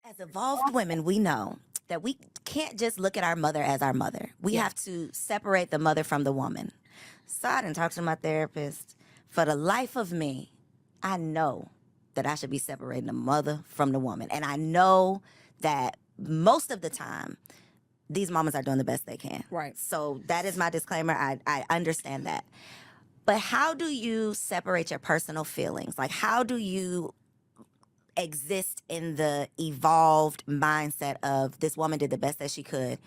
As evolved women, we know that we can't just look at our mother as our mother. We Yeah. have to separate the mother from the woman. So I didn't talk to my therapist. For the life of me, I know that I should be separating the mother from the woman. And I know that most of the time, these mamas are doing the best they can. Right. So that is my disclaimer. I understand that. But how do you separate your personal feelings? Like, how do you exist in the evolved mindset of this woman did the best that she could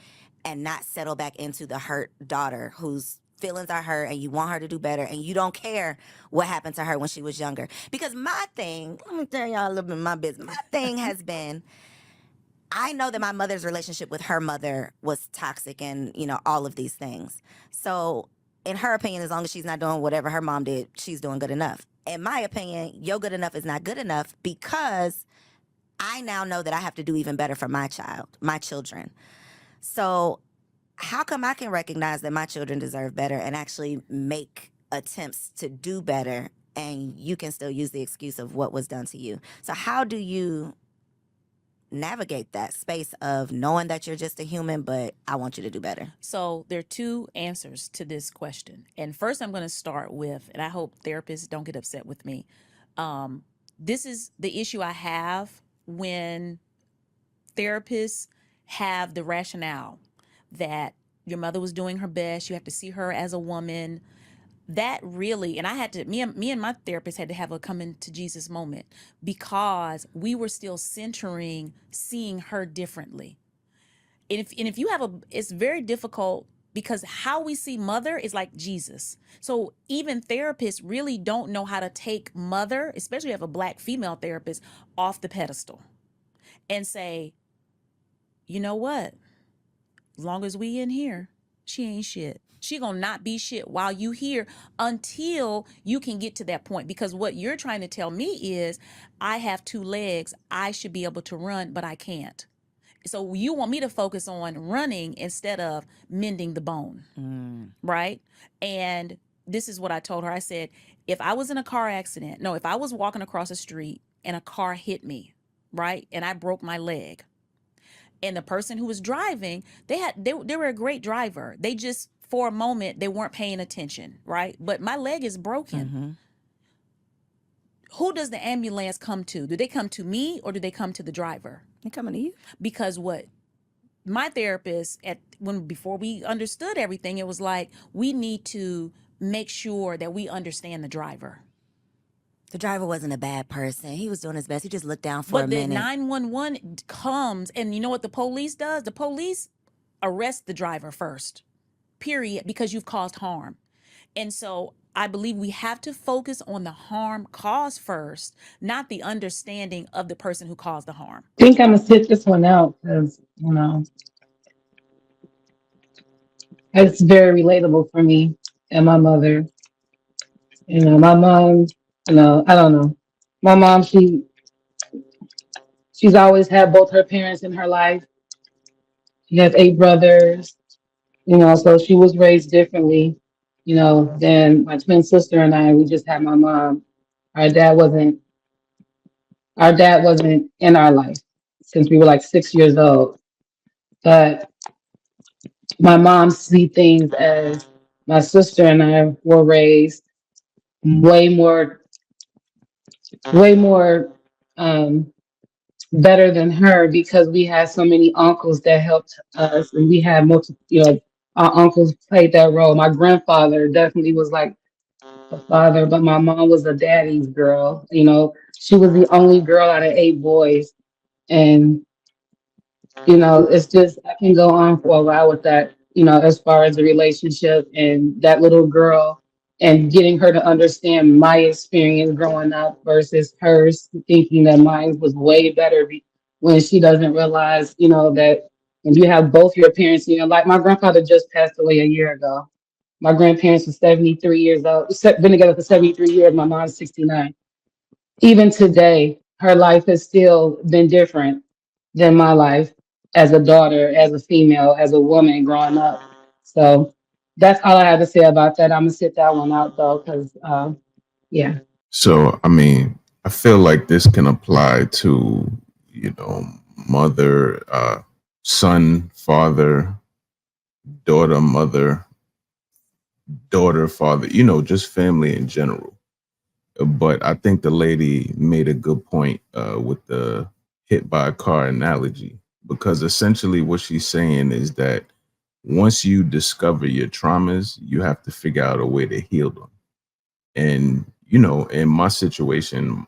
and not settle back into the hurt daughter whose feelings are hurt and you want her to do better and you don't care what happened to her when she was younger? Because my thing, let me tell y'all a little bit of my business. My thing has been, I know that my mother's relationship with her mother was toxic and, all of these things. So, in her opinion, as long as she's not doing whatever her mom did, she's doing good enough. In my opinion, your good enough is not good enough because I now know that I have to do even better for my children. So, how come I can recognize that my children deserve better and actually make attempts to do better, and you can still use the excuse of what was done to you? So, how do you navigate that space of knowing that you're just a human, but I want you to do better? So there are two answers to this question. And first, I'm going to start with, and I hope therapists don't get upset with me. This is the issue I have when therapists have the rationale that your mother was doing her best. You have to see her as a woman. That really, and I had to, me and my therapist had to have a come into Jesus moment because we were still centering seeing her differently. And if you have it's very difficult because how we see mother is like Jesus. So even therapists really don't know how to take mother, especially if you have a black female therapist, off the pedestal and say, you know what? As long as we in here, she ain't shit. She gonna not be shit while you here until you can get to that point. Because what you're trying to tell me is, I have two legs. I should be able to run, but I can't. So you want me to focus on running instead of mending the bone, right? And this is what I told her. I said, if I was in a car accident, no, if I was walking across the street and a car hit me, right, and I broke my leg, and the person who was driving, they were a great driver. They just for a moment they weren't paying attention, right? But my leg is broken. Who does the ambulance come to? Do they come to me or do they come to the driver? They coming to you. Because what my therapist before we understood everything, it was like, we need to make sure that we understand the driver. The driver wasn't a bad person. He was doing his best. He just looked down for But a the minute. 911 comes, and you know what the police does? The police arrest the driver first, period, because you've caused harm. And so I believe we have to focus on the harm caused first, not the understanding of the person who caused the harm. I think I'm gonna sit this one out because it's very relatable for me and my mother. My mom. I don't know. My mom, she's always had both her parents in her life. She has 8 brothers. So she was raised differently. Than my twin sister and I. We just had my mom. Our dad wasn't. Our dad wasn't in our life since we were like 6 years old. But my mom see things as my sister and I were raised way more, way more better than her because we had so many uncles that helped us, and we had multiple. Our uncles played that role. My grandfather definitely was like a father, but my mom was a daddy's girl. She was the only girl out of 8 boys, and it's just, I can go on for a while with that, as far as the relationship and that little girl and getting her to understand my experience growing up versus hers thinking that mine was way better when she doesn't realize, that when you have both your parents, like my grandfather just passed away a year ago. My grandparents were 73 years old, been together for 73 years. My mom's 69. Even today, her life has still been different than my life as a daughter, as a female, as a woman growing up. So that's all I have to say about that. I'm gonna sit that one out though, because yeah. So, I mean, I feel like this can apply to, you know, mother, son, father, daughter, mother, daughter, father, just family in general. But I think the lady made a good point with the hit by a car analogy, because essentially what she's saying is that once you discover your traumas, you have to figure out a way to heal them. And, in my situation,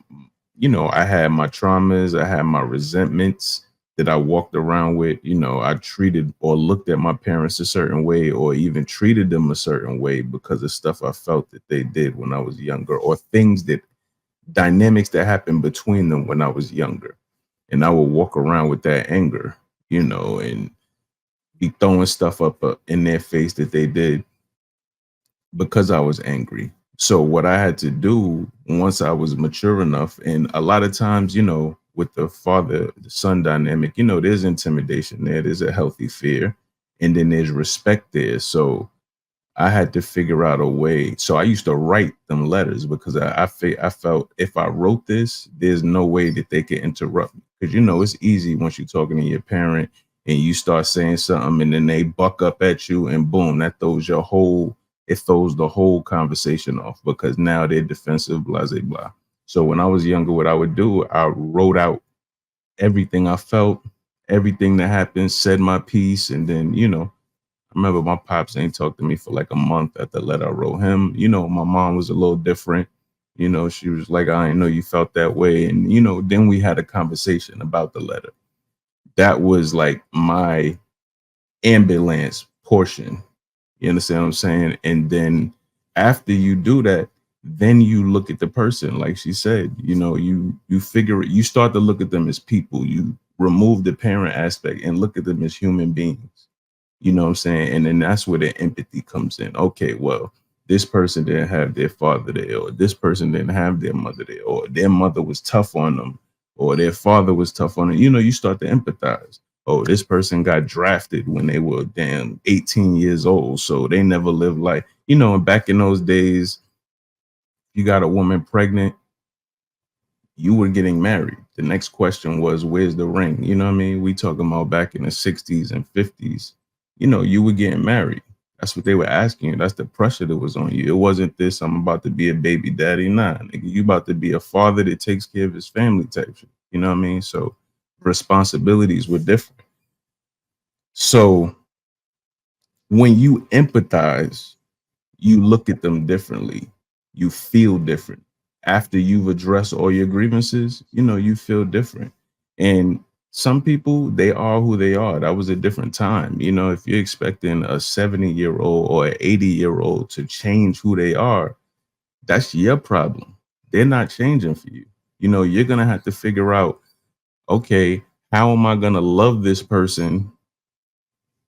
I had my traumas, I had my resentments that I walked around with. I treated or looked at my parents a certain way, or even treated them a certain way because of stuff I felt that they did when I was younger, or things that dynamics that happened between them when I was younger. And I would walk around with that anger, and be throwing stuff up in their face that they did because I was angry. So what I had to do once I was mature enough, and a lot of times, with the father the son dynamic, there's intimidation there, there's a healthy fear, and then there's respect there. So I had to figure out a way. So I used to write them letters because I felt if I wrote this, there's no way that they could interrupt me. Because it's easy once you're talking to your parent and you start saying something and then they buck up at you and boom, it throws the whole conversation off because now they're defensive, blah, blah, blah. So when I was younger, what I would do, I wrote out everything I felt, everything that happened, said my piece, and then, I remember my pops ain't talked to me for like a month at the letter I wrote him. My mom was a little different. She was like, I didn't know you felt that way. And, then we had a conversation about the letter. That was like my ambulance portion. You understand what I'm saying? And then after you do that, then you look at the person, like she said, you figure it, you start to look at them as people. You remove the parent aspect and look at them as human beings. You know what I'm saying? And then that's where the empathy comes in. Okay, well, this person didn't have their father there, or this person didn't have their mother there, or their mother was tough on them, or their father was tough on them. You start to empathize. Oh, this person got drafted when they were damn 18 years old, so they never lived life. And back in those days, you got a woman pregnant, you were getting married. The next question was, where's the ring? You know what I mean? We talking about back in the 60s and 50s. You were getting married. That's what they were asking you. That's the pressure that was on you. It wasn't this, I'm about to be a baby daddy. Nah, nigga, you about to be a father that takes care of his family type shit. You know what I mean? So responsibilities were different. So when you empathize, you look at them differently. You feel different. After you've addressed all your grievances, you feel different. And some people, they are who they are. That was a different time. If you're expecting a 70-year-old or an 80-year-old to change who they are, that's your problem. They're not changing for you. You're going to have to figure out, okay, how am I going to love this person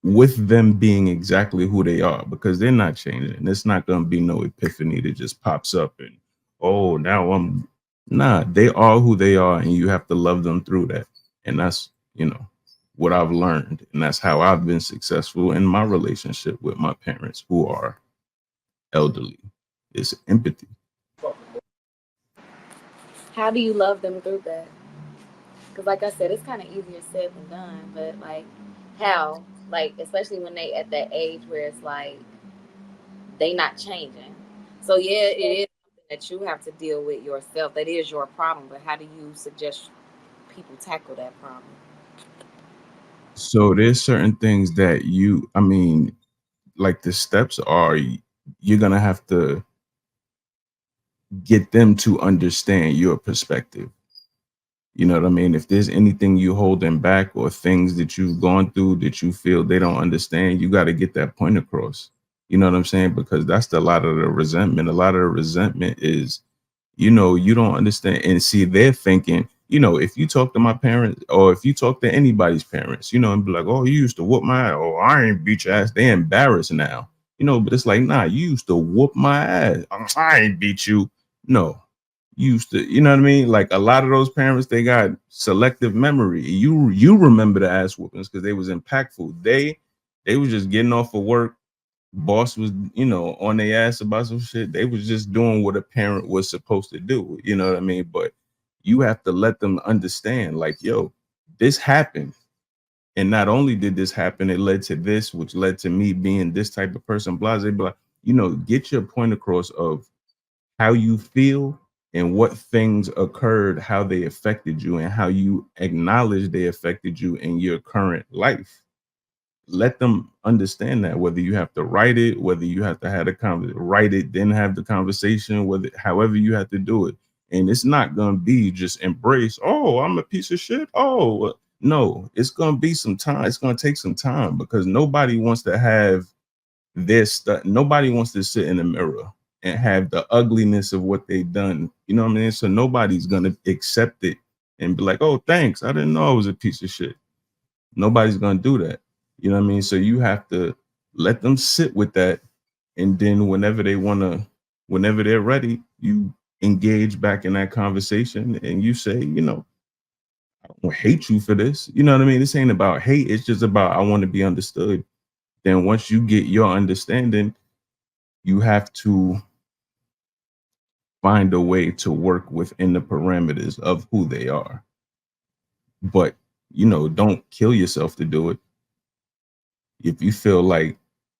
with them being exactly who they are, because they're not changing. And it's not going to be no epiphany that just pops up and, oh, now they are who they are, and you have to love them through that. And that's, what I've learned. And that's how I've been successful in my relationship with my parents who are elderly. It's empathy. How do you love them through that? Because, like I said, it's kind of easier said than done. But like, how? Like, especially when they at that age where it's like they not changing. So yeah, it is something that you have to deal with yourself. That is your problem. But how do you suggest people tackle that problem? So there's certain things that like the steps are, you're going to have to get them to understand your perspective. You know what I mean? If there's anything you holding back or things that you've gone through that you feel they don't understand, you got to get that point across. You know what I'm saying? Because that's a lot of the resentment. A lot of the resentment is, you don't understand. And see, they're thinking, if you talk to my parents or if you talk to anybody's parents, and be like, oh, you used to whoop my ass. Oh, I ain't beat your ass. They're embarrassed now. But it's like, nah, you used to whoop my ass. I ain't beat you. No, used to, you know what I mean? Like a lot of those parents, they got selective memory. You remember the ass whoopings because they was impactful. They was just getting off of work. Boss was, on their ass about some shit. They was just doing what a parent was supposed to do. You know what I mean? But you have to let them understand, like, yo, this happened. And not only did this happen, it led to this, which led to me being this type of person, blah, blah, blah. You know, get your point across of how you feel and what things occurred, how they affected you, and how you acknowledge they affected you in your current life. Let them understand that, whether you have to write it, whether you have to have a conversation, write it, then have the conversation, whether however you have to do it. And it's not going to be just embrace, oh, I'm a piece of shit. Oh, no, it's going to be some time. It's going to take some time, because nobody wants to have this stuff. Nobody wants to sit in the mirror and have the ugliness of what they've done. You know what I mean? So nobody's going to accept it and be like, oh, thanks, I didn't know I was a piece of shit. Nobody's going to do that. You know what I mean? So you have to let them sit with that. And then whenever they're ready, you engage back in that conversation and you say, you know, I don't hate you for this. You know what I mean? This ain't about hate. It's just about, I want to be understood. Then once you get your understanding, you have to find a way to work within the parameters of who they are. But, you know, don't kill yourself to do it. If you feel like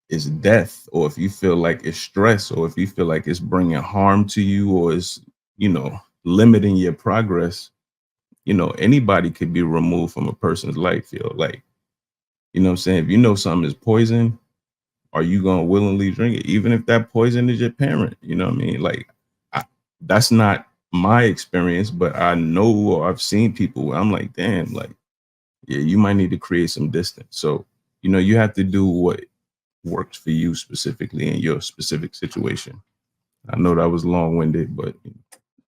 it's death, or if you feel like it's stress, or if you feel like it's bringing harm to you, or it's, you know, limiting your progress, you know, anybody could be removed from a person's life. Feel like, you know what I'm saying? If you know something is poison, are you going to willingly drink it? Even if that poison is your parent, you know what I mean? Like, that's not my experience, but I know, or I've seen people where I'm like, damn, like, yeah, you might need to create some distance. So, you know, you have to do what works for you specifically in your specific situation. I know that was long-winded, but